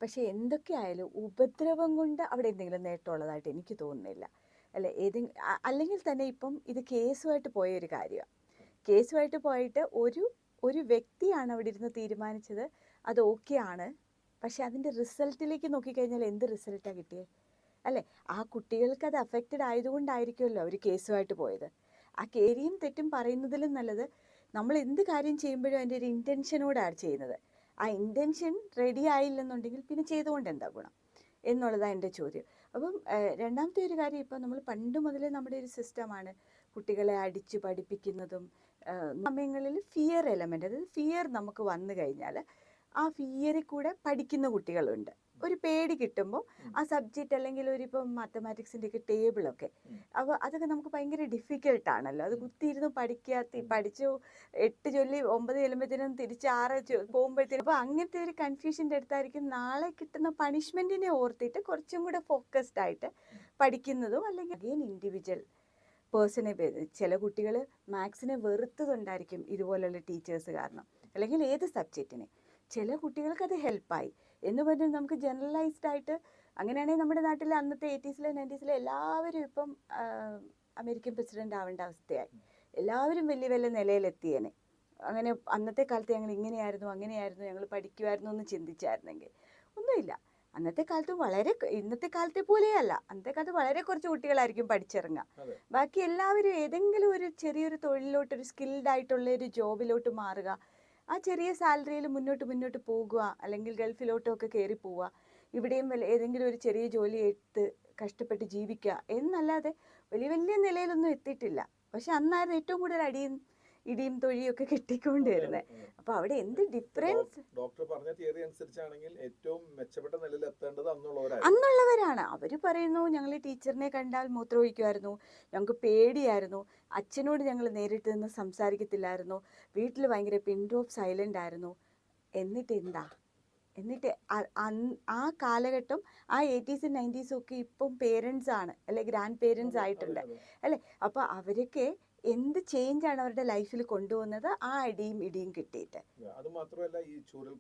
പക്ഷെ എന്തൊക്കെയായാലും ഉപദ്രവം കൊണ്ട് അവിടെ എന്തെങ്കിലും നേട്ടമുള്ളതായിട്ട് എനിക്ക് തോന്നുന്നില്ല. അല്ലെ, അല്ലെങ്കിൽ തന്നെ ഇപ്പം ഇത് കേസുമായിട്ട് പോയ ഒരു കാര്യമാണ്. കേസുമായിട്ട് പോയിട്ട് ഒരു വ്യക്തിയാണ് അവിടെ ഇരുന്ന് തീരുമാനിച്ചത് അത് ഓക്കെ ആണ്. പക്ഷെ അതിൻ്റെ റിസൾട്ടിലേക്ക് നോക്കിക്കഴിഞ്ഞാൽ എന്ത് റിസൾട്ടാണ് കിട്ടിയത്? അല്ലേ, ആ കുട്ടികൾക്ക് അത് അഫക്റ്റഡ് ആയതുകൊണ്ടായിരിക്കുമല്ലോ അവർ കേസുമായിട്ട് പോയത്. ആ കേരിയും തെറ്റും പറയുന്നതിലും നല്ലത് നമ്മൾ എന്ത് കാര്യം ചെയ്യുമ്പോഴും അതിൻ്റെ ഒരു ഇൻറ്റൻഷനോടാണ് ചെയ്യുന്നത്. ആ ഇൻറ്റൻഷൻ റെഡി ആയില്ലെന്നുണ്ടെങ്കിൽ പിന്നെ ചെയ്തുകൊണ്ട് എന്താ ഗുണം എന്നുള്ളതാണ് എൻ്റെ ചോദ്യം. അപ്പം രണ്ടാമത്തെ ഒരു കാര്യം, ഇപ്പം നമ്മൾ പണ്ട് മുതലേ നമ്മുടെ ഒരു സിസ്റ്റമാണ് കുട്ടികളെ അടിച്ച് പഠിപ്പിക്കുന്നതും. സമയങ്ങളിൽ ഫിയർ എലമെൻ്റ്, അതായത് ഫിയർ നമുക്ക് വന്നു കഴിഞ്ഞാൽ ആ ഫിയറിൽ കൂടെ പഠിക്കുന്ന കുട്ടികളുണ്ട്. ഒരു പേടി കിട്ടുമ്പോൾ ആ സബ്ജക്റ്റ്, അല്ലെങ്കിൽ ഇപ്പം മാത്തമാറ്റിക്സിൻ്റെ ഒക്കെ ടേബിളൊക്കെ, അപ്പോൾ അതൊക്കെ നമുക്ക് ഭയങ്കര ഡിഫിക്കൽട്ടാണല്ലോ. അത് കുത്തിയിരുന്ന് പഠിച്ചു 8 ചൊല്ലി 9 ചെല്ലുമ്പോഴത്തേനും തിരിച്ച് 6 പോകുമ്പോഴത്തേനും, അപ്പോൾ അങ്ങനത്തെ ഒരു കൺഫ്യൂഷൻ്റെ അടുത്തായിരിക്കും നാളെ കിട്ടുന്ന പണിഷ്മെൻറ്റിനെ ഓർത്തിട്ട് കുറച്ചും കൂടെ ഫോക്കസ്ഡ് ആയിട്ട് പഠിക്കുന്നതും. അല്ലെങ്കിൽ അഗെയിൻ ഇൻഡിവിജ്വൽ പേഴ്സണെ, ചില കുട്ടികൾ മാത്സിനെ വെറുത്തതുണ്ടായിരിക്കും ഇതുപോലുള്ള ടീച്ചേഴ്സ് കാരണം, അല്ലെങ്കിൽ ഏത് സബ്ജക്റ്റിനെ. ചില കുട്ടികൾക്ക് അത് ഹെൽപ്പായി എന്ന് പറഞ്ഞാൽ നമുക്ക് ജനറലൈസ്ഡ് ആയിട്ട്. അങ്ങനെയാണെങ്കിൽ നമ്മുടെ നാട്ടിൽ അന്നത്തെ 80s 90s എല്ലാവരും ഇപ്പം അമേരിക്കൻ പ്രസിഡന്റ് ആവേണ്ട അവസ്ഥയായി. എല്ലാവരും വലിയ വലിയ നിലയിലെത്തിയേനെ. അങ്ങനെ അന്നത്തെ കാലത്ത് ഞങ്ങൾ ഇങ്ങനെയായിരുന്നു അങ്ങനെയായിരുന്നു ഞങ്ങൾ പഠിക്കുമായിരുന്നു എന്ന് ചിന്തിച്ചായിരുന്നെങ്കിൽ. ഒന്നുമില്ല. അന്നത്തെ കാലത്ത് ഇന്നത്തെ കാലത്തെ പോലെയല്ല. അന്നത്തെ കാലത്ത് വളരെ കുറച്ച് കുട്ടികളായിരിക്കും പഠിച്ചിറങ്ങുക. ബാക്കി എല്ലാവരും ഏതെങ്കിലും ഒരു ചെറിയൊരു തൊഴിലിലോട്ട്, ഒരു സ്കിൽഡ് ആയിട്ടുള്ള ഒരു ജോബിലോട്ട് മാറുക, ആ ചെറിയ സാലറിയിൽ മുന്നോട്ട് പോകുക, അല്ലെങ്കിൽ ഗൾഫിലോട്ടൊക്കെ കയറി പോവുക, ഇവിടെയും ഏതെങ്കിലും ഒരു ചെറിയ ജോലി എടുത്ത് കഷ്ടപ്പെട്ട് ജീവിക്കുക എന്നല്ലാതെ വലിയ വലിയ നിലയിലൊന്നും എത്തിയിട്ടില്ല. പക്ഷെ അന്നായിരുന്നു ഏറ്റവും കൂടുതൽ ഇടിയും തൊഴിയൊക്കെ കിട്ടിക്കൊണ്ടിരുന്നത്. അപ്പൊ അവിടെ എന്ത് ഡിഫറൻസ്? ഡോക്ടർ പറഞ്ഞ തിയറി അനുസരിച്ചാണെങ്കിൽ ഏറ്റവും മെച്ചപ്പെട്ട നിലയിൽ എത്തേണ്ടത് അന്നുള്ളവരാണ്. അവര് പറയുന്നു ഞങ്ങൾ ടീച്ചറിനെ കണ്ടാൽ മൂത്രമൊഴിക്കുമായിരുന്നു, ഞങ്ങൾക്ക് പേടിയായിരുന്നു, അച്ഛനോട് ഞങ്ങൾ നേരിട്ട് നിന്ന് സംസാരിക്കത്തില്ലായിരുന്നു, വീട്ടിൽ ഭയങ്കര പിൻ ഡ്രോപ്പ് സൈലന്റ് ആയിരുന്നു. എന്നിട്ട് ആ കാലഘട്ടം, ആ 80s 90s ഒക്കെ ഇപ്പം പേരൻസ് ആണ്, അല്ലെ ഗ്രാൻഡ് പേരൻസ് ആയിട്ടുണ്ട്, അല്ലെ. അപ്പൊ അവരൊക്കെ എന്ത് ചേഞ്ചാണ് അവരുടെ ലൈഫിൽ കൊണ്ടുവന്നത്? ആ അടിയും ഇടിയും കിട്ടിയിട്ട്. അത് മാത്രമല്ല, ഈ ചൂരൽ